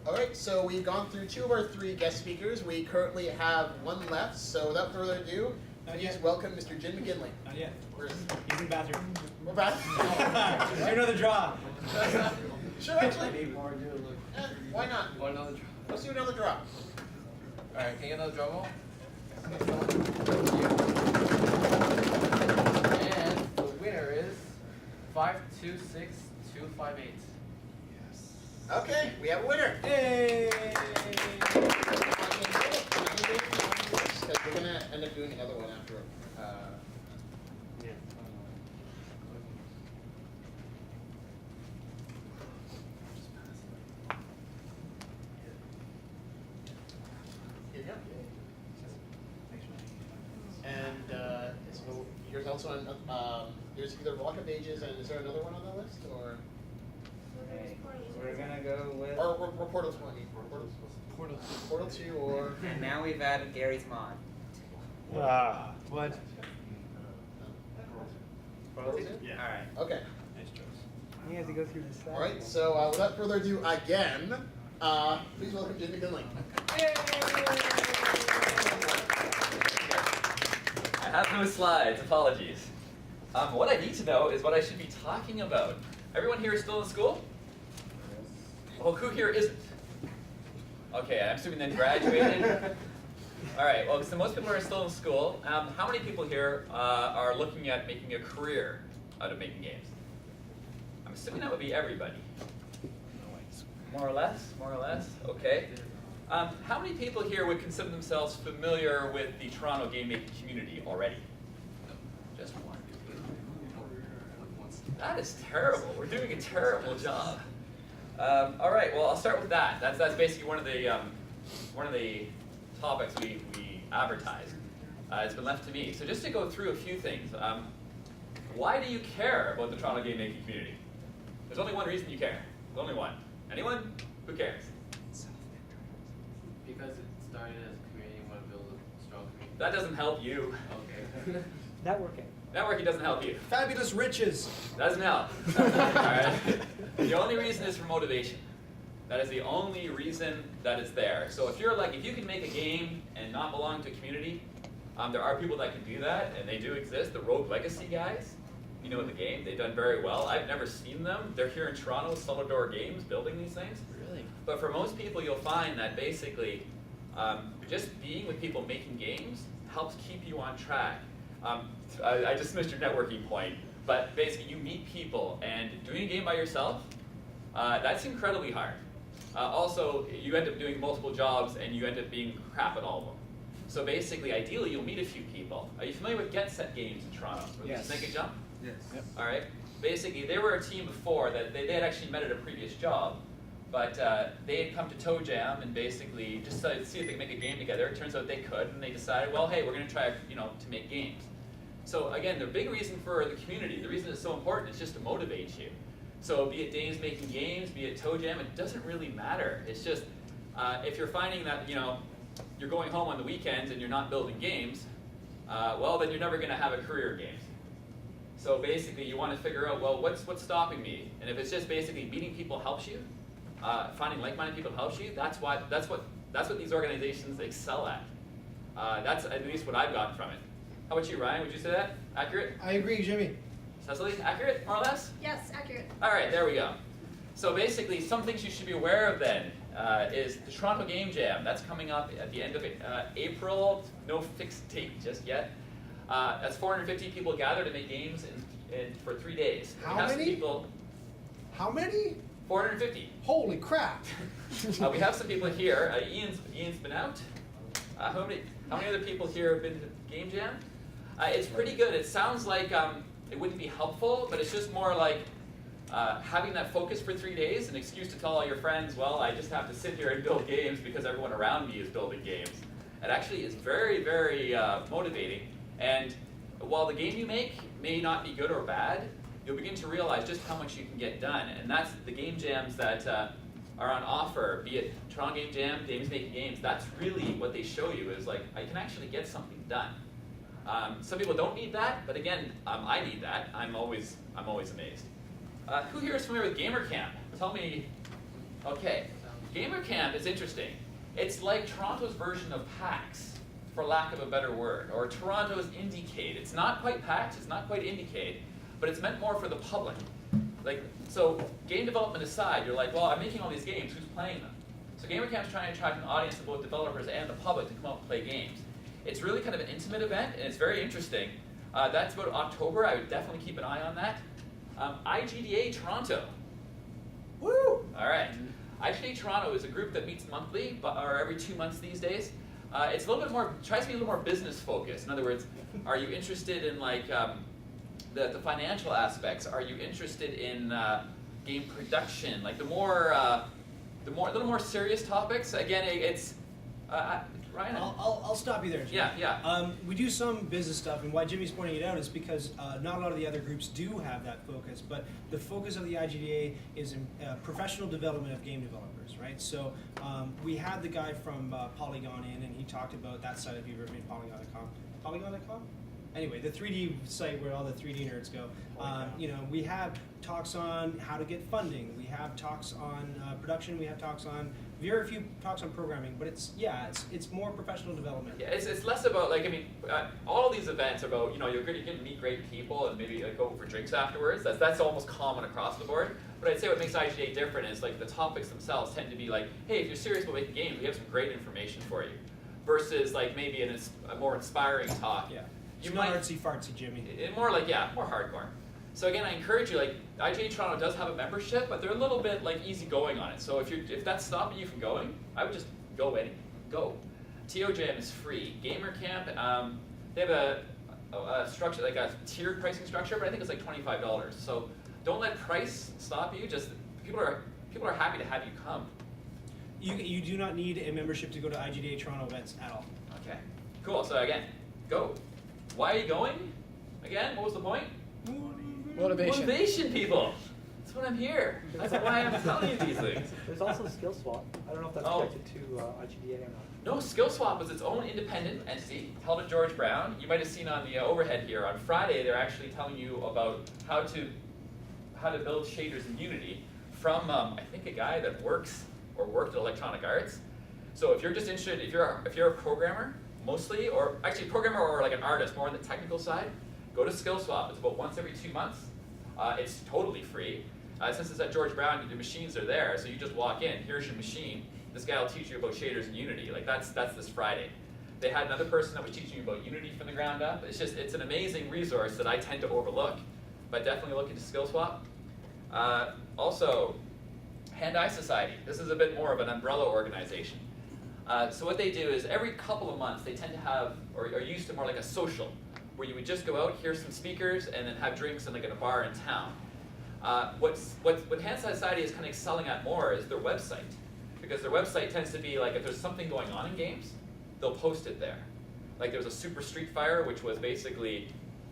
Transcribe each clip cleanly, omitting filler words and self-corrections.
All right, so we've gone through 2 of our 3 guest speakers. We currently have 1 left, so without further ado, please welcome Mr. Jim McGinley. Not yet. Where's He's in the bathroom. We're back. Do another draw. Sure, actually. Need more, dude. Look. Why not? Want another draw? Let's do another draw. Alright, can you get another draw ball? And the winner is 526258. Yes. Okay, we have a winner. Hey! Because we're going to end up doing another one after. Yeah. Here you go. And so here's also there's either Rock of Ages, and is there another one on the list, or We're gonna go with. or Portal 20, Portal 2, or And now we've added Gary's Mod. What? Portal 2? Yeah. All right. Okay. Nice choice. You have to go through this. All right. So without further ado, again, please welcome Jim McGinley. I have no slides, apologies. What I need to know is what I should be talking about. Everyone here is still in school? Well, who here isn't? Okay, I'm assuming then graduated. All right, well, so most people are still in school. How many people here are looking at making a career out of making games? I'm assuming that would be everybody. More or less, okay. How many people here would consider themselves familiar with the Toronto game making community already? Just one. That is terrible. We're doing a terrible job. All right. Well, I'll start with that. That's basically one of the topics we advertised. It's been left to me. So just to go through a few things. Why do you care about the Toronto game making community? There's only one reason you care. There's only one. Anyone? Who cares? Because it started as a community and want to build a strong community. That doesn't help you. Okay. Networking. Networking doesn't help you. Fabulous riches. Doesn't help. All right. The only reason is for motivation. That is the only reason that it's there. So if you can make a game and not belong to a community, there are people that can do that, and they do exist. The Rogue Legacy guys, you know the game. They've done very well. I've never seen them. They're here in Toronto, Solid Door Games, building these things. Really? But for most people, you'll find that basically just being with people making games helps keep you on track. I just missed your networking point, but basically you meet people, and doing a game by yourself, that's incredibly hard. Also, you end up doing multiple jobs, and you end up being crap at all of them. So basically, ideally, you'll meet a few people. Are you familiar with Get Set Games in Toronto? Yes. Snake and Jump? Yes. Yep. All right. Basically, they were a team before that they had actually met at a previous job, but they had come to T.O.Jam and basically just decided to see if they could make a game together. It turns out they could, and they decided, well, hey, we're going to try, to make games. So again, the big reason for the community, the reason it's so important is just to motivate you. So be it Dames making games, be it T.O.Jam, it doesn't really matter. It's just if you're finding that you're going home on the weekends and you're not building games, well, then you're never going to have a career in games. So basically, you want to figure out, well, what's stopping me? And if it's just basically meeting people helps you, finding like-minded people helps you, that's what these organizations excel at. That's at least what I've gotten from it. How about you, Ryan? Would you say that? Accurate? I agree, Jimmy. Cecily, accurate, more or less? Yes, accurate. All right, there we go. So basically, some things you should be aware of then is the Toronto Game Jam. That's coming up at the end of April. No fixed date just yet. That's 450 people gathered to make games for 3 days. How we have many? Some people, How many? 450. Holy crap. We have some people here. Ian's been out. How many other people here have been to Game Jam? It's pretty good. It sounds like it wouldn't be helpful, but it's just more like having that focus for 3 days, an excuse to tell all your friends, well, I just have to sit here and build games because everyone around me is building games. It actually is very, very motivating. And while the game you make may not be good or bad, you'll begin to realize just how much you can get done. And that's the game jams that are on offer, be it Toronto Game Jam, Dames Making Games. That's really what they show you is like, I can actually get something done. Some people don't need that, but again, I need that. I'm always amazed. Who here is familiar with Gamer Camp? Tell me. Okay. Gamer Camp is interesting. It's like Toronto's version of PAX, for lack of a better word, or Toronto's Indiecade. It's not quite PAX, it's not quite Indiecade, but it's meant more for the public. Like, so game development aside, you're like, well, I'm making all these games, who's playing them? So Gamer Camp's trying to attract an audience of both developers and the public to come out and play games. It's really kind of an intimate event, and it's very interesting. That's about October. I would definitely keep an eye on that. IGDA Toronto. Woo! All right. IGDA Toronto is a group that meets monthly, or every 2 months these days. It's a little bit more, tries to be a little more business focused. In other words, are you interested in like the financial aspects? Are you interested in game production? Like the little more serious topics. Again, it's Ryan. I'll stop you there, Jimmy. Yeah. We do some business stuff, and why Jimmy's pointing it out is because not a lot of the other groups do have that focus, but the focus of the IGDA is in professional development of game developers, right? So we had the guy from Polygon in, and he talked about that side. If you've ever been Polygon.com. Polygon.com? Anyway, the 3D site where all the 3D nerds go. We have talks on how to get funding. We have talks on production. We have talks on very few talks on programming. But it's more professional development. Yeah, it's less about like all of these events are about you're going to meet great people and maybe like go for drinks afterwards. That's almost common across the board. But I'd say what makes IGA different is like the topics themselves tend to be like, hey, if you're serious about making games, we have some great information for you. Versus like maybe a more inspiring talk. Yeah. You It's might artsy fartsy, Jimmy. more hardcore. So again, I encourage you. Like IGA Toronto does have a membership, but they're a little bit like easygoing on it. So if that's stopping you from going, I would just go. T.O.Jam is free. Gamer Camp, they have a structure like a tiered pricing structure, but I think it's like $25. So don't let price stop you. Just people are happy to have you come. You do not need a membership to go to IGDA Toronto events at all. Okay, cool. So again, go. Why are you going? Again, what was the point? Motivation. Motivation, people. That's what I'm here. That's why I'm telling you these things. There's also Skill Swap. I don't know if that's Oh. connected to IGDA or not. No, Skill Swap is its own independent entity held at George Brown. You might have seen on the overhead here. On Friday, they're actually telling you about how to build shaders in Unity from I think a guy that worked at Electronic Arts. So if you're just interested, if you're a programmer mostly, or actually a programmer or like an artist more on the technical side, go to Skill Swap. It's about once every 2 months. It's totally free. Since it's at George Brown, the machines are there, so you just walk in. Here's your machine. This guy will teach you about shaders in Unity. Like that's this Friday. They had another person that was teaching you about Unity from the ground up. It's an amazing resource that I tend to overlook, but definitely look into Skill Swap. Also, Hand-Eye Society. This is a bit more of an umbrella organization. So what they do is every couple of months they tend to have, or are used to more like a social, where you would just go out, hear some speakers, and then have drinks in like in a bar in town. What Hand-Eye Society is kind of excelling at more is their website, because their website tends to be like if there's something going on in games, they'll post it there. Like there was a Super Street Fighter, which was basically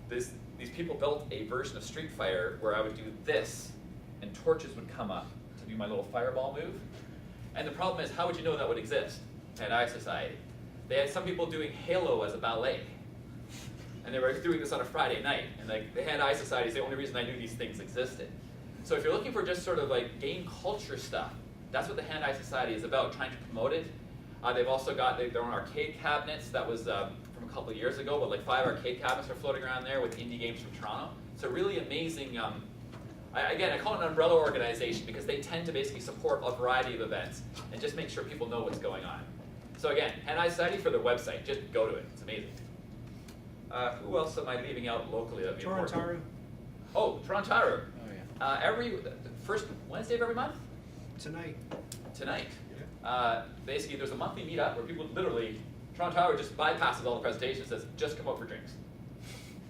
these people built a version of Street Fighter where I would do this, and torches would come up to do my little fireball move. And the problem is, how would you know that would exist? Hand-Eye Society. They had some people doing Halo as a ballet. And they were doing this on a Friday night. And like the Hand-Eye Society is the only reason I knew these things existed. So if you're looking for just sort of like game culture stuff, that's what the Hand-Eye Society is about, trying to promote it. They've also got their own arcade cabinets. That was from a couple of years ago, but like 5 arcade cabinets are floating around there with indie games from Toronto. It's a really amazing, I call it an umbrella organization because they tend to basically support a variety of events and just make sure people know what's going on. So again, Hand-Eye Society for their website, just go to it, it's amazing. Who else am I leaving out locally that'd be important? Torontaru. Oh, Torontaru. Every first Wednesday of every month? Tonight. Tonight. Basically, there's a monthly meetup where people literally, Toronto just bypasses all the presentations, says just come up for drinks.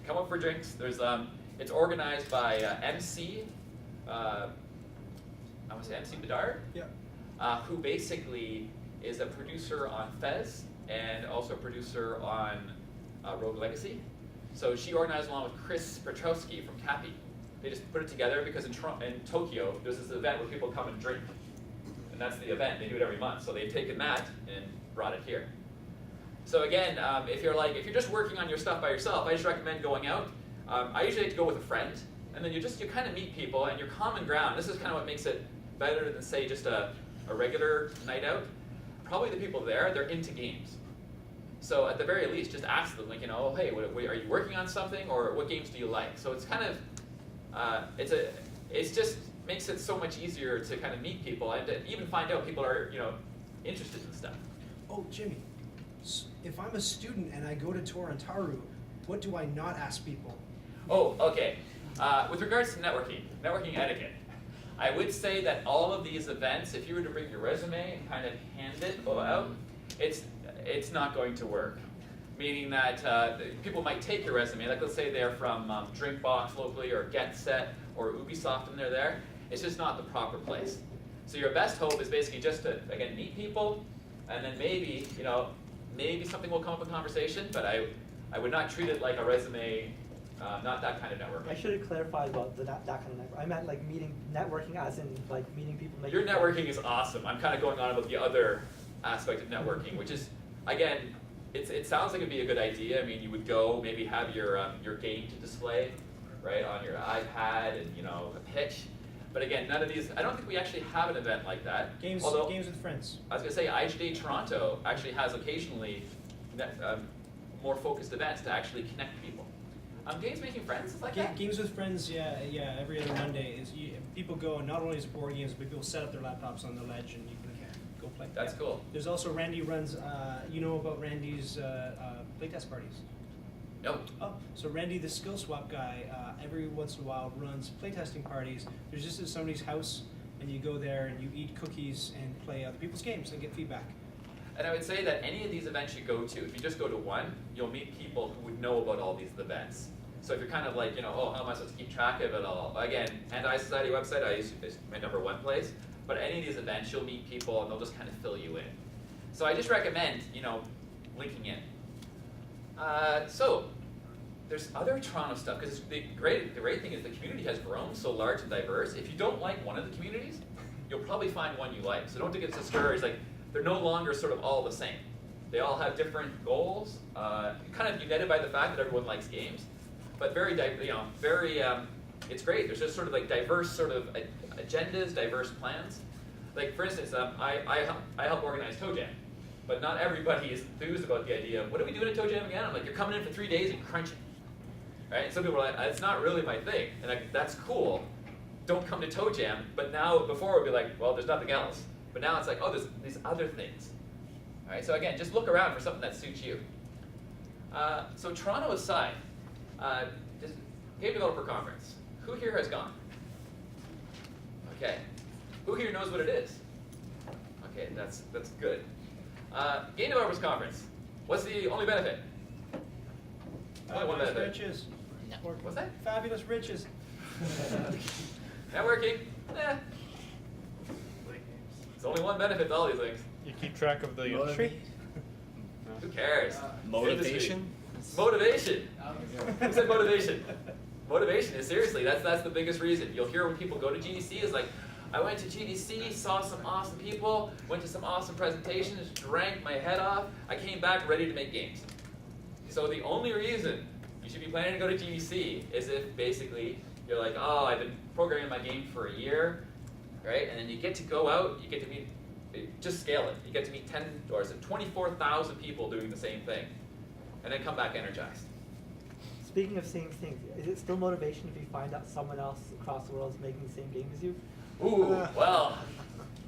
Come up for drinks. There's it's organized by MC, I want to say MC Bedard, who basically is a producer on Fez and also a producer on Rogue Legacy. So she organized along with Chris Petrowski from Cappy. They just put it together because in Tokyo, there's this event where people come and drink. And that's the event. They do it every month. So they've taken that and brought it here. So again, if you're just working on your stuff by yourself, I just recommend going out. I usually like to go with a friend, and then you kind of meet people and your common ground. This is kind of what makes it better than say just a a regular night out, probably the people there, they're into games. So at the very least, just ask them, like, oh, hey, are you working on something, or what games do you like? So it's kind of, it's just makes it so much easier to kind of meet people and to even find out people are, interested in stuff. Oh, Jimmy, if I'm a student and I go to Torontaru, what do I not ask people? Oh, okay. With regards to networking etiquette, I would say that all of these events, if you were to bring your resume and kind of hand it out, it's not going to work. Meaning that people might take your resume, like let's say they're from Drinkbox locally or Get Set or Ubisoft and they're there. It's just not the proper place. So your best hope is basically just to, again, meet people, and then maybe, maybe something will come up in conversation, but I would not treat it like a resume, not that kind of networking. I should have clarified about that kind of network. I meant like networking as in like meeting people. Your networking is awesome. I'm kind of going on about the other aspect of networking, which is, again, it sounds like it'd be a good idea. I mean, you would go, maybe have your game to display, right, on your iPad and, a pitch. But again, none of these, I don't think we actually have an event like that. Games with friends. I was going to say, IGDA Toronto actually has occasionally more focused events to actually connect people. Games Making Friends is like that? Games with friends, yeah. Every other Monday is people go, and not only is it board games, but people set up their laptops on the ledge and you can go play. That's cool. There's also Randy runs. You know about Randy's playtest parties? No. Oh, so Randy, the skill swap guy, every once in a while runs playtesting parties. There's just at somebody's house, and you go there and you eat cookies and play other people's games and get feedback. And I would say that any of these events you go to, if you just go to one, you'll meet people who would know about all these events. So if you're kind of like, oh, how am I supposed to keep track of it all? Again, Anti-Society website is my #1 place. But any of these events, you'll meet people and they'll just kind of fill you in. So I just recommend, linking in. So there's other Toronto stuff, because the great thing is the community has grown so large and diverse. If you don't like one of the communities, you'll probably find one you like. So don't get discouraged. Like, they're no longer sort of all the same. They all have different goals, kind of united by the fact that everyone likes games, but it's great. There's just sort of like diverse sort of agendas, diverse plans. Like for instance, I help organize T.O.Jam, but not everybody is enthused about the idea of what are we doing at T.O.Jam again? I'm like, you're coming in for 3 days and crunching, right? And some people are like, it's not really my thing, and that's cool. Don't come to T.O.Jam. But now, before it would be like, well, there's nothing else. But now it's like, oh, there's these other things. All right. So again, just look around for something that suits you. So Toronto aside, just Game Developer Conference. Who here has gone? Okay. Who here knows what it is? Okay, that's good. Game Developers Conference. What's the only benefit? Only one Fabulous benefit. riches. What's that? Fabulous riches. Networking. It's only one benefit to all these things. You keep track of the industry? Who cares? Motivation? Industry. Motivation. Who said motivation? Motivation is seriously, that's the biggest reason. You'll hear when people go to GDC is like, I went to GDC, saw some awesome people, went to some awesome presentations, drank my head off, I came back ready to make games. So the only reason you should be planning to go to GDC is if basically you're like, oh, I've been programming my game for a year, right? And then you get to go out, you get to meet, just scale it. You get to meet 24,000 people doing the same thing, and then come back energized. Speaking of same things, is it still motivation if you find out someone else across the world is making the same game as you? Ooh, well,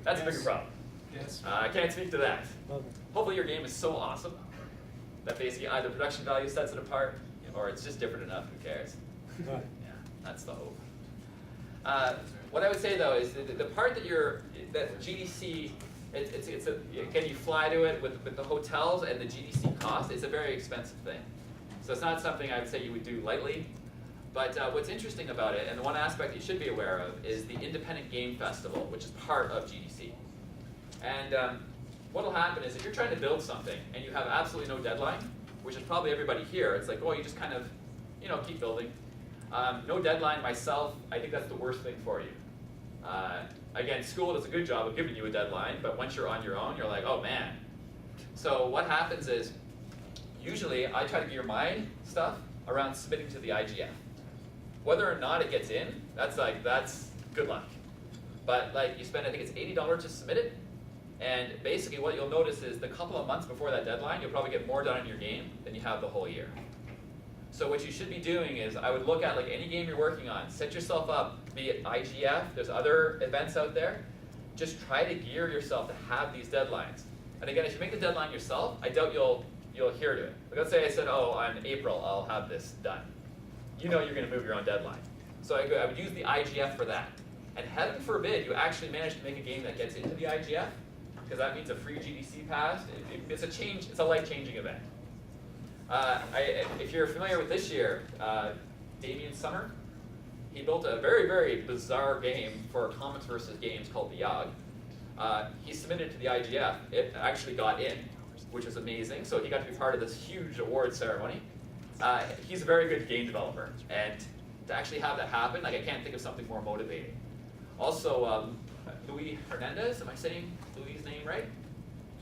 that's a bigger Yes. problem. Yes. I can't speak to that. Okay. Hopefully your game is so awesome that basically either production value sets it apart, or it's just different enough, who cares? Right. Yeah, that's the hope. What I would say though is the part that GDC, again, you fly to it with the hotels and the GDC cost, it's a very expensive thing. So it's not something I would say you would do lightly. But what's interesting about it, and the one aspect you should be aware of, is the Independent Game Festival, which is part of GDC. And what will happen is if you're trying to build something and you have absolutely no deadline, which is probably everybody here, it's like, oh, you just kind of, keep building. No deadline myself, I think that's the worst thing for you. Again, school does a good job of giving you a deadline, but once you're on your own, you're like, oh man. So what happens is, usually I try to gear my stuff around submitting to the IGF. Whether or not it gets in, that's good luck. But you spend, I think it's $80 to submit it, And basically what you'll notice is the couple of months before that deadline, you'll probably get more done in your game than you have the whole year. So what you should be doing is I would look at like any game you're working on, set yourself up, be it IGF, there's other events out there. Just try to gear yourself to have these deadlines. And again, if you make the deadline yourself, I doubt you'll adhere to it. Like let's say I said, oh, on April I'll have this done. You know you're going to move your own deadline. So I would use the IGF for that. And heaven forbid you actually manage to make a game that gets into the IGF, because that means a free GDC pass. It's a change. It's a life-changing event. If you're familiar with this year, Damien Summer, he built a very, very bizarre game for Comics versus Games called the YOG. He submitted it to the IGF. It actually got in, which was amazing. So he got to be part of this huge award ceremony. He's a very good game developer, and to actually have that happen, like I can't think of something more motivating. Also, Luis Hernandez, am I saying Luis' name right?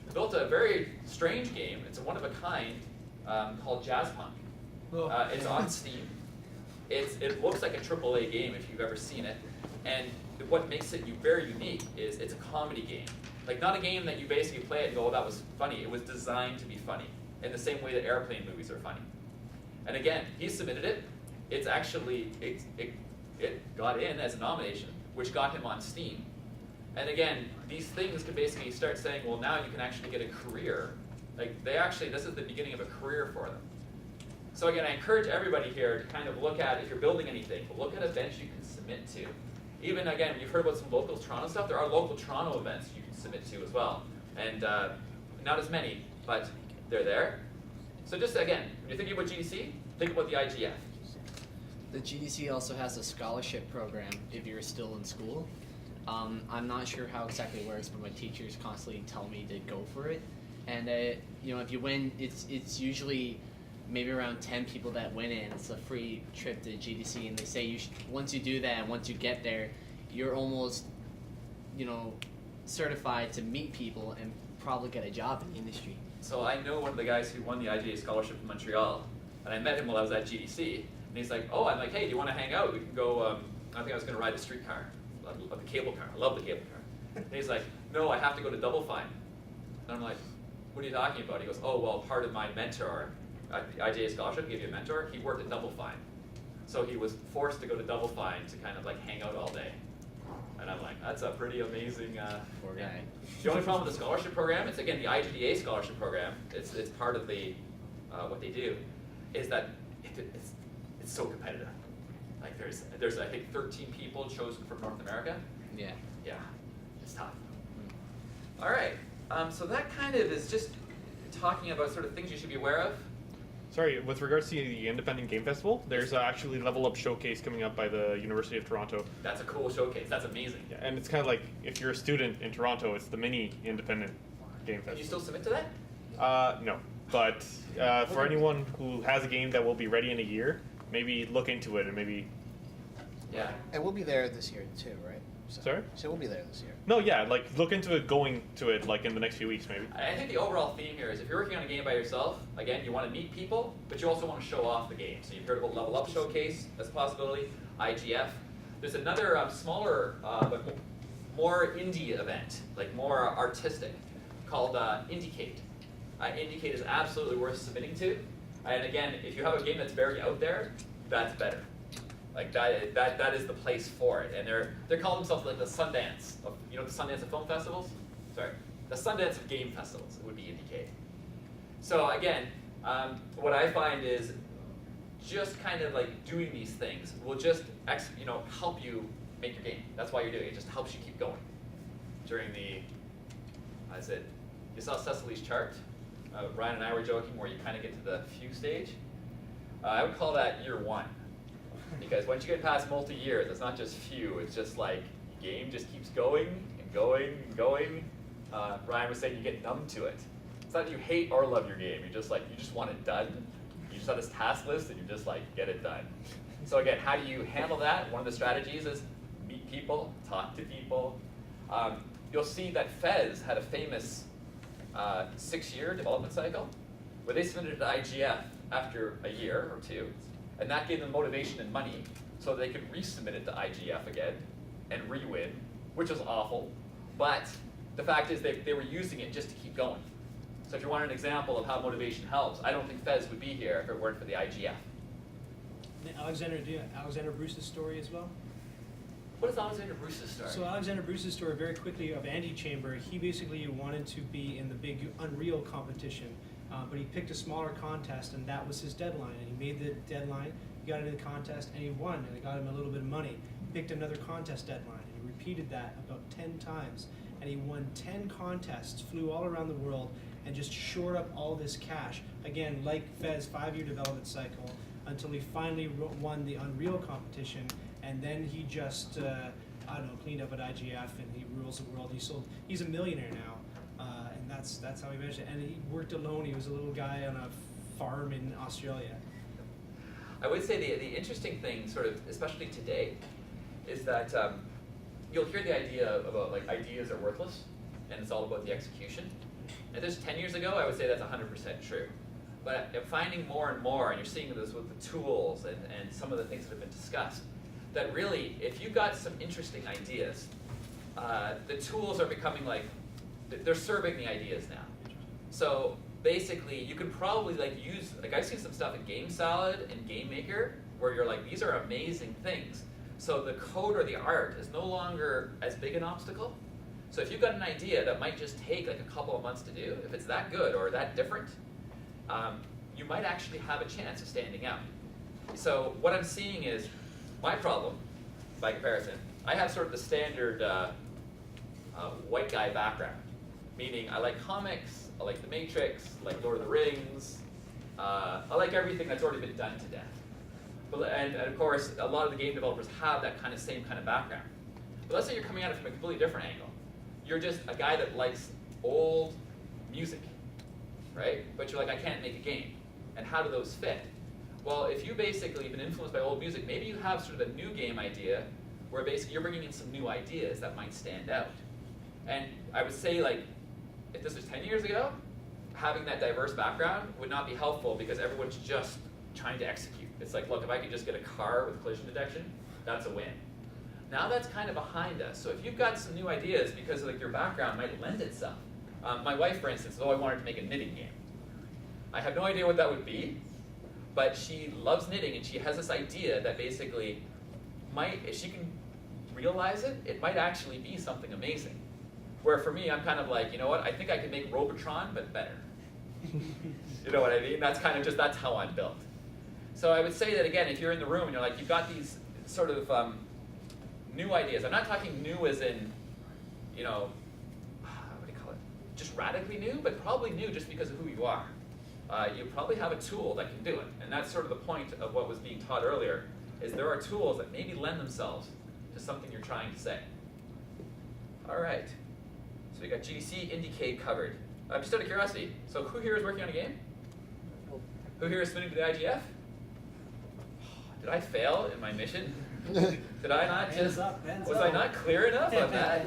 He built a very strange game. It's a one-of-a-kind called Jazzpunk. It's on Steam. It looks like a AAA game if you've ever seen it. And what makes it very unique is it's a comedy game. Like not a game that you basically play it and go, oh, that was funny. It was designed to be funny in the same way that airplane movies are funny. And again, he submitted it. It's actually, it got in as a nomination, which got him on Steam. And again, these things can basically start saying, well, now you can actually get a career. Like this is the beginning of a career for them. So again, I encourage everybody here to kind of look at, if you're building anything, look at events you can submit to. Even again, you've heard about some local Toronto stuff, there are local Toronto events you can submit to as well. And not as many, but they're there. So just again, when you're thinking about GDC, think about the IGF. The GDC also has a scholarship program if you're still in school. I'm not sure how exactly it works, but my teachers constantly tell me to go for it. And if you win, it's usually maybe around 10 people that win it, and it's a free trip to GDC. And they say once you do that, once you get there, you're almost, certified to meet people and probably get a job in the industry. So I know one of the guys who won the IGA scholarship in Montreal, and I met him while I was at GDC. And he's like, oh, I'm like, hey, do you want to hang out? We can go, I think I was going to ride the streetcar, the cable car. I love the cable car. And he's like, no, I have to go to Double Fine. And I'm like, what are you talking about? He goes, oh, well, part of my mentor, the IGA scholarship gave you a mentor, he worked at Double Fine. So he was forced to go to Double Fine to kind of like hang out all day. And I'm like, that's a pretty amazing, Poor guy. The only problem with the scholarship program, it's again the IGDA scholarship program, it's part of the, what they do, is that it's so competitive. Like there's I think 13 people chosen from North America. Yeah. Yeah, it's tough. All right, so that kind of is just talking about sort of things you should be aware of. Sorry, with regards to the Independent Game Festival, there's actually Level Up Showcase coming up by the University of Toronto. That's a cool showcase. That's amazing. Yeah, and it's kind of like, if you're a student in Toronto, it's the mini Independent Game Festival. Can you still submit to that? No. But for anyone who has a game that will be ready in a year, maybe look into it and maybe... Yeah. And we'll be there this year too, right? Sorry? So we'll be there this year. No, yeah, like look into it, going to it like in the next few weeks maybe. I think the overall theme here is if you're working on a game by yourself, again, you want to meet people, but you also want to show off the game. So you've heard about Level Up Showcase, that's a possibility, IGF. There's another smaller, but more indie event, like more artistic, called Indicate. Indicate is absolutely worth submitting to. And again, if you have a game that's very out there, that's better. Like that is the place for it. And they're calling themselves like the Sundance of, the Sundance of film festivals? Sorry, the Sundance of game festivals, it would be Indicate. So again, what I find is just kind of like doing these things will just help you make your game. That's why you're doing it. It just helps you keep going. During the, you saw Cecily's chart. Ryan and I were joking where you kind of get to the few stage. I would call that year one. Because once you get past multi-years, it's not just few, it's just like game just keeps going and going and going. Ryan was saying you get numb to it. It's not that you hate or love your game, you just want it done. You just have this task list and you just like get it done. So again, how do you handle that? One of the strategies is meet people, talk to people. You'll see that Fez had a famous 6-year development cycle where they submitted to IGF after a year or two. And that gave them motivation and money so they could resubmit it to IGF again and re-win, which was awful. But the fact is they were using it just to keep going. So if you want an example of how motivation helps, I don't think Fez would be here if it weren't for the IGF. Alexander Bruce's story as well? What is Alexander Bruce's story? So Alexander Bruce's story, very quickly, of Anti-Chamber, he basically wanted to be in the big Unreal competition, but he picked a smaller contest, and that was his deadline. And he made the deadline, he got into the contest, and he won, and it got him a little bit of money. He picked another contest deadline, and he repeated that about 10 times. And he won 10 contests, flew all around the world, and just shored up all this cash. Again, like Fez, 5-year development cycle, until he finally won the Unreal competition, and then he just, I don't know, cleaned up at IGF, and he rules the world. He's a millionaire now, and that's how he managed it. And he worked alone. He was a little guy on a farm in Australia. I would say the interesting thing, sort of, especially today, is that you'll hear the idea about like ideas are worthless, and it's all about the execution. And just 10 years ago, I would say that's 100% true. But I'm finding more and more, and you're seeing this with the tools and some of the things that have been discussed, that really, if you've got some interesting ideas, the tools are becoming like, they're serving the ideas now. So basically, you can probably like use, like I've seen some stuff in Game Salad and Game Maker, where you're like, these are amazing things. So the code or the art is no longer as big an obstacle. So if you've got an idea that might just take like a couple of months to do, if it's that good or that different, you might actually have a chance of standing out. So what I'm seeing is, my problem, by comparison, I have sort of the standard white guy background, meaning I like comics, I like The Matrix, I like Lord of the Rings, I like everything that's already been done to death. And of course, a lot of the game developers have that kind of same kind of background. But let's say you're coming at it from a completely different angle. You're just a guy that likes old music, right? But you're like, I can't make a game. And how do those fit? Well, if you basically have been influenced by old music, maybe you have sort of a new game idea where basically you're bringing in some new ideas that might stand out. And I would say, like, if this was 10 years ago, having that diverse background would not be helpful because everyone's just trying to execute. It's like, look, if I could just get a car with collision detection, that's a win. Now that's kind of behind us. So if you've got some new ideas because like your background might lend itself. My wife, for instance, I wanted to make a knitting game. I have no idea what that would be, but she loves knitting and she has this idea that basically might, if she can realize it, it might actually be something amazing. Where for me, I'm kind of like, you know what, I think I can make Robotron, but better. You know what I mean? That's kind of just, that's how I'm built. So I would say that again, if you're in the room and you're like, you've got these sort of new ideas. I'm not talking new as in, you know, what do you call it? Just radically new, but probably new just because of who you are. You probably have a tool that can do it. And that's sort of the point of what was being taught earlier, is there are tools that maybe lend themselves to something you're trying to say. All right. So we got GDC, Indicate covered. Just out of curiosity, so who here is working on a game? Who here is submitting to the IGF? Did I fail in my mission? Did I not just, was I not clear enough on that?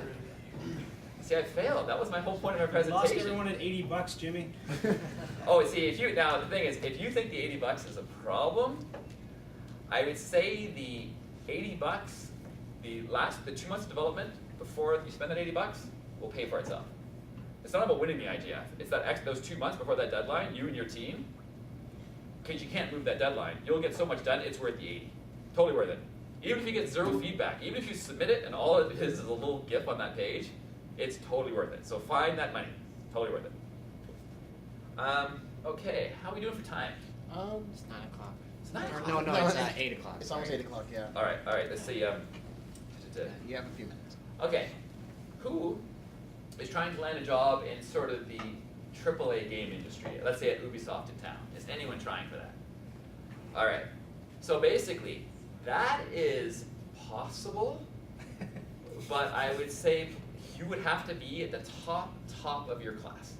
See, I failed. That was my whole point of my presentation. Lost everyone at $80, Jimmy. Oh, see, if you, now the thing is, if you think the $80 is a problem, I would say the $80, the 2 months of development before you spend that $80 will pay for itself. It's not about winning the IGF. It's that those 2 months before that deadline, you and your team, because you can't move that deadline. You'll get so much done, it's worth the 80. Totally worth it. Even if you get zero feedback, even if you submit it and all it is a little GIF on that page, it's totally worth it. So find that money. Totally worth it. Okay, how are we doing for time? It's 9 o'clock. It's 9 o'clock. No, it's 8 o'clock. It's almost 8 o'clock, yeah. All right, let's see. You have a few minutes. Okay, who is trying to land a job in sort of the AAA game industry? Let's say at Ubisoft in town. Is anyone trying for that? All right, so basically, that is possible, but I would say you would have to be at the top of your class.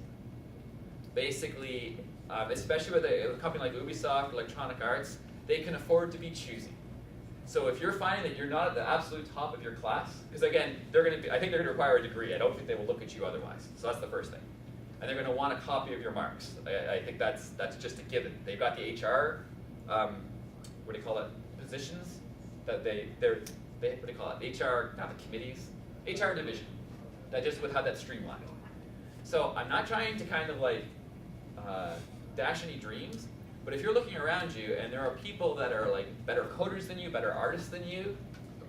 Basically, especially with a company like Ubisoft, Electronic Arts, they can afford to be choosy. So if you're finding that you're not at the absolute top of your class, because again, I think they're going to require a degree. I don't think they will look at you otherwise. So that's the first thing. And they're going to want a copy of your marks. I think that's just a given. They've got the HR, what do you call it, positions that they what do you call it, HR, not the committees, HR division. That just would have that streamlined. So I'm not trying to kind of like dash any dreams, but if you're looking around you and there are people that are like better coders than you, better artists than you,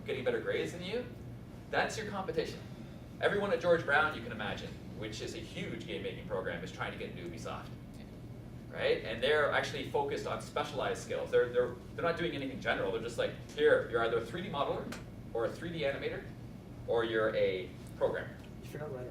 getting better grades than you, that's your competition. Everyone at George Brown, you can imagine, which is a huge game-making program, is trying to get into Ubisoft, right? And they're actually focused on specialized skills. They're not doing anything general. They're just like, here, you're either a 3D modeler, or a 3D animator, or you're a programmer. If you're not writer.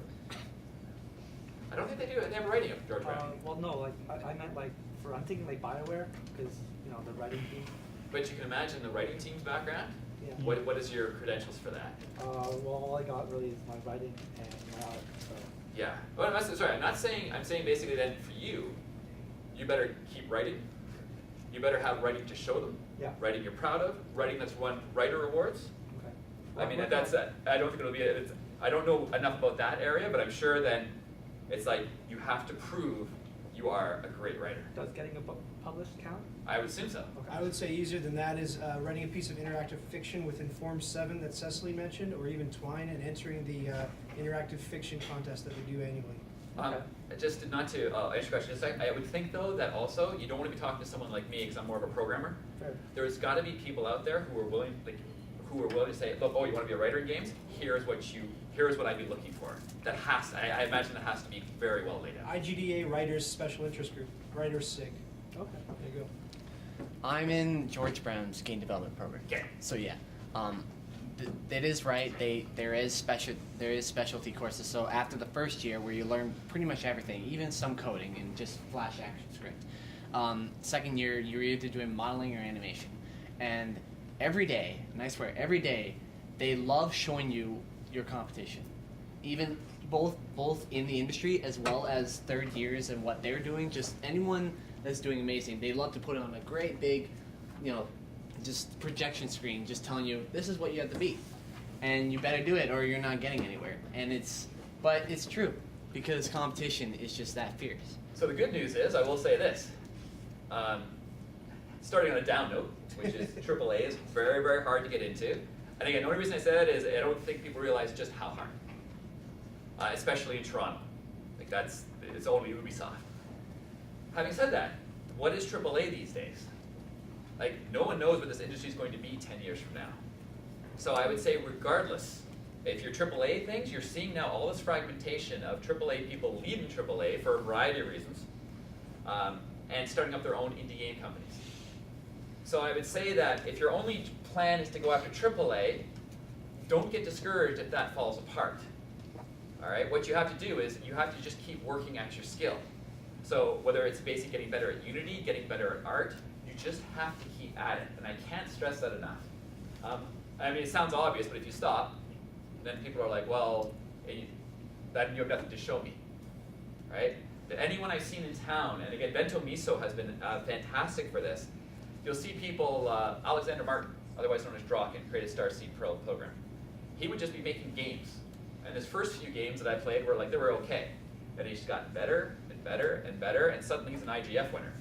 I don't think they do. They have writing at George Brown. Well, no, like I meant like I'm thinking like BioWare, because the writing team. But you can imagine the writing team's background. Yeah. What is your credentials for that? Well, all I got really is my writing and my art. So. Yeah. Well, I'm not saying. I'm saying basically then for you, you better keep writing. You better have writing to show them. Yeah. Writing you're proud of. Writing that's won writer awards. Okay. I mean, that's. I don't think it'll be. I don't know enough about that area, but I'm sure then, it's like you have to prove you are a great writer. Does getting a book published count? I would assume so. Okay. I would say easier than that is writing a piece of interactive fiction within Form 7 that Cecily mentioned, or even Twine, and entering the interactive fiction contest that we do annually. Okay. Just not to answer your question, just I would think though that also you don't want to be talking to someone like me because I'm more of a programmer. Fair. There's got to be people out there who are willing, to say, look, oh, you want to be a writer in games? Here's what I'd be looking for. That has, I imagine that has to be very well laid out. IGDA Writers Special Interest Group, Writers SIG. Okay. There you go. I'm in George Brown's game development program. Okay. So yeah, that is right. There is specialty courses. So after the first year, where you learn pretty much everything, even some coding and just Flash action script. Second year, you're either doing modeling or animation, and every day, and I swear every day, they love showing you your competition, even both in the industry as well as third years and what they're doing. Just anyone that's doing amazing, they love to put on a great big, just projection screen, just telling you this is what you have to beat, and you better do it or you're not getting anywhere. But it's true, because competition is just that fierce. So the good news is, I will say this. Starting on a down note, which is AAA is very, very hard to get into. And again, the only reason I say that is I don't think people realize just how hard, especially in Toronto. Like it's only Ubisoft. Having said that, what is AAA these days? Like no one knows what this industry is going to be 10 years from now. So I would say regardless, if you're AAA things, you're seeing now all this fragmentation of AAA people leaving AAA for a variety of reasons, and starting up their own indie game companies. So I would say that if your only plan is to go after AAA, don't get discouraged if that falls apart. All right, what you have to do is you have to just keep working at your skill. So whether it's basically getting better at Unity, getting better at art, you just have to keep at it, and I can't stress that enough. I mean, it sounds obvious, but if you stop, then people are like, well, then you have nothing to show me, right? Anyone I've seen in town, and again, Bento Miso has been fantastic for this. You'll see people, Alexander Martin, otherwise known as Drock, and created Starseed program. He would just be making games. And his first few games that I played were like, they were okay. And he's gotten better and better and better, and suddenly he's an IGF winner.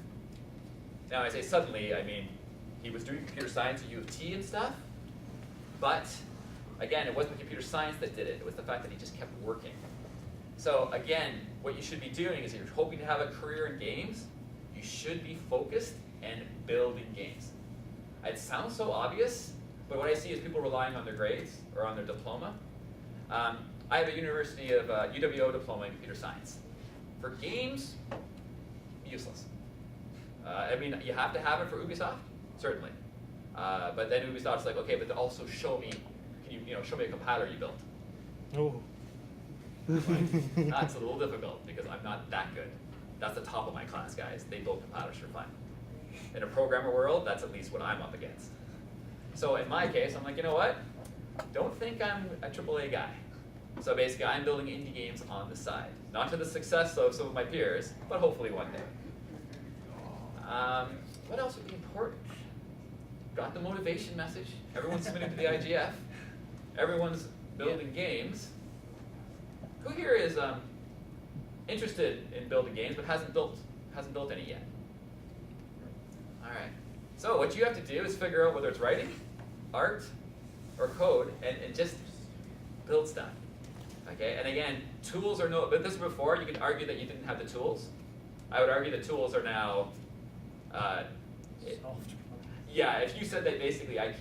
Now I say suddenly, I mean, he was doing computer science at U of T and stuff, but again, it wasn't the computer science that did it, it was the fact that he just kept working. So again, what you should be doing is if you're hoping to have a career in games, you should be focused and building games. It sounds so obvious, but what I see is people relying on their grades or on their diploma. I have a University of UWO diploma in computer science. For games, useless. I mean, you have to have it for Ubisoft, certainly. But then Ubisoft's like, okay, but also show me, show me a compiler you built. Oh. That's a little difficult because I'm not that good. That's the top of my class, guys. They build compilers for fun. In a programmer world, that's at least what I'm up against. So in my case, I'm like, you know what? Don't think I'm a AAA guy. So basically, I'm building indie games on the side. Not to the success of some of my peers, but hopefully one day. What else would be important? Got the motivation message. Everyone's submitting to the IGF. Everyone's building games. Who here is interested in building games but hasn't built any yet? All right. So what you have to do is figure out whether it's writing, art, or code, and just build stuff. Okay, and again, tools are no, but this before, you can argue that you didn't have the tools. I would argue the tools are now, yeah, if you said that basically I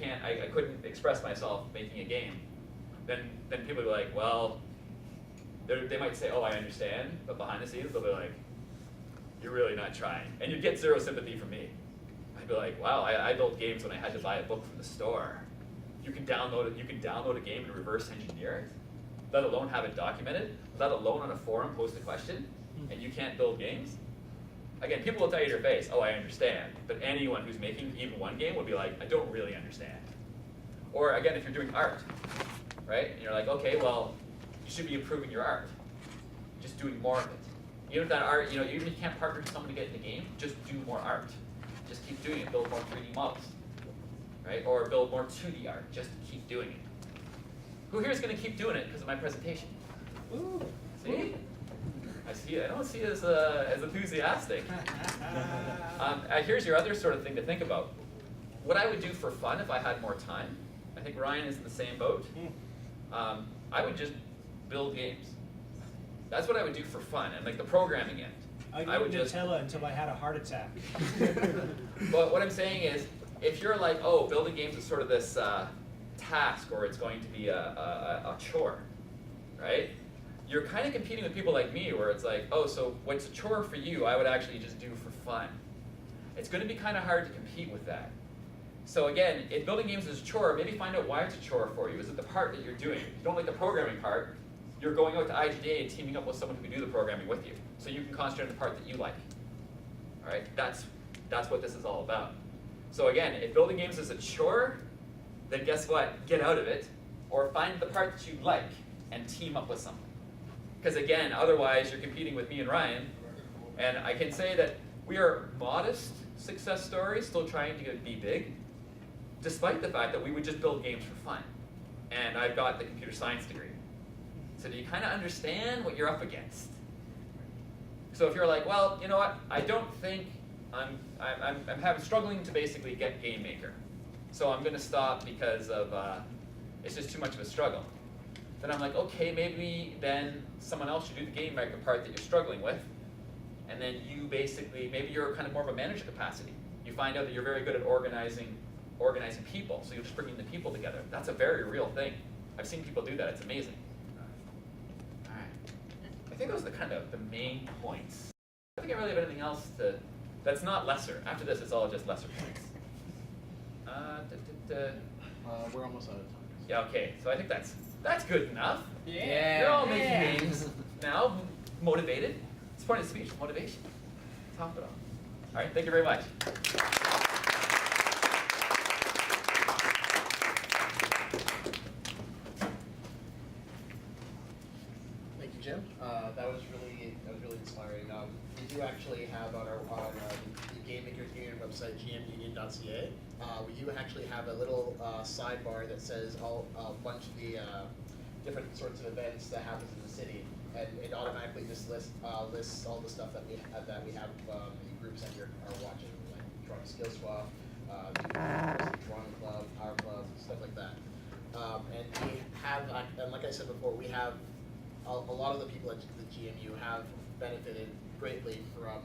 couldn't express myself making a game, then people would be like, well, they might say, oh, I understand, but behind the scenes, they'll be like, you're really not trying. And you'd get zero sympathy from me. I'd be like, wow, I built games when I had to buy a book from the store. You can download a game and reverse engineer it, let alone have it documented, let alone on a forum post a question, and you can't build games? Again, people will tell you to your face, oh, I understand, but anyone who's making even one game will be like, I don't really understand. Or again, if you're doing art, right? And you're like, okay, well, you should be improving your art. Just doing more of it. Even if that art, even if you can't partner with someone to get in the game, just do more art. Just keep doing it, build more 3D models, right? Or build more 2D art, just keep doing it. Who here is going to keep doing it because of my presentation? Ooh. See? I don't see as enthusiastic. Here's your other sort of thing to think about. What I would do for fun if I had more time, I think Ryan is in the same boat. I would just build games. That's what I would do for fun, and like the programming end. I would just Nutella until I had a heart attack. But what I'm saying is, if you're like, oh, building games is sort of this task, or it's going to be a chore, right? You're kind of competing with people like me, where it's like, oh, so what's a chore for you, I would actually just do for fun. It's going to be kind of hard to compete with that. So again, if building games is a chore, maybe find out why it's a chore for you. Is it the part that you're doing? If you don't like the programming part, you're going out to IGDA and teaming up with someone who can do the programming with you, so you can concentrate on the part that you like. All right, that's what this is all about. So again, if building games is a chore, then guess what? Get out of it, or find the part that you like and team up with someone. Because again, otherwise you're competing with me and Ryan, and I can say that we are modest success stories, still trying to be big, despite the fact that we would just build games for fun. And I've got the computer science degree. So do you kind of understand what you're up against? So if you're like, well, you know what, I don't think I'm struggling to basically get Game Maker, so I'm going to stop because of it's just too much of a struggle. Then I'm like, okay, maybe then someone else should do the Game Maker part that you're struggling with, and then you basically, maybe you're kind of more of a manager capacity. You find out that you're very good at organizing people, so you're just bringing the people together. That's a very real thing. I've seen people do that. It's amazing. All right. I think those are the main points. I don't think I really have anything else that's not lesser. After this, it's all just lesser points. We're almost out of time. Yeah, okay. So I think that's good enough. Yeah. You're all making games now, motivated. It's part of the speech, motivation. Top it off. All right, thank you very much. Thank you, Jim. That was really inspiring. We do actually have on the Game Makers Union website, gmunion.ca, we do actually have a little sidebar that says a bunch of the different sorts of events that happens in the city, and it automatically just lists all the stuff that we have the groups that are watching, like Toronto Skill Swap, Toronto Club, Power Club, stuff like that. And we have, and like I said before, we have a lot of the people at the GMU have benefited greatly from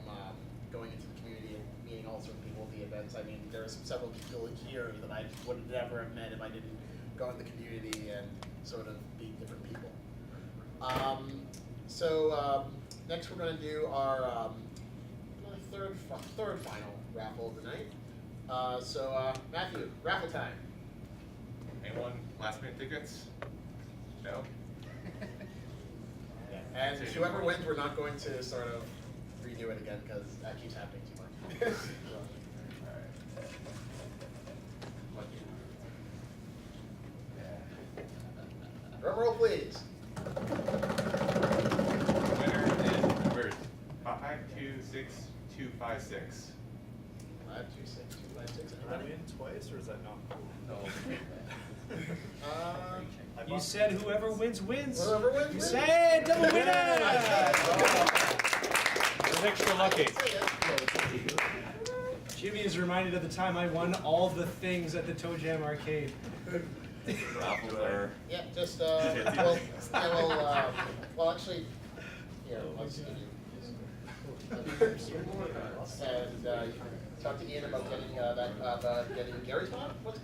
going into the community and meeting all sorts of people at the events. I mean, there are several people here that I would never have met if I didn't go in the community and sort of meet different people. Next we're going to do our third final raffle of the night. Matthew, raffle time. Anyone last minute tickets? No? Yeah. And whoever wins, we're not going to sort of redo it again because that keeps happening too much. Drum roll, please. Winner is numbers 526256. 526 256. Did I win twice, or is that not cool? No. You said whoever wins wins. Whoever wins You wins. said double winner. It's extra lucky. Jimmy is reminded of the time I won all the things at the T.O.Jam arcade. Raffles are. Yeah, just, well, actually, here, let's give you. And, you can talk to Ian about getting, getting Gary's mod? What's,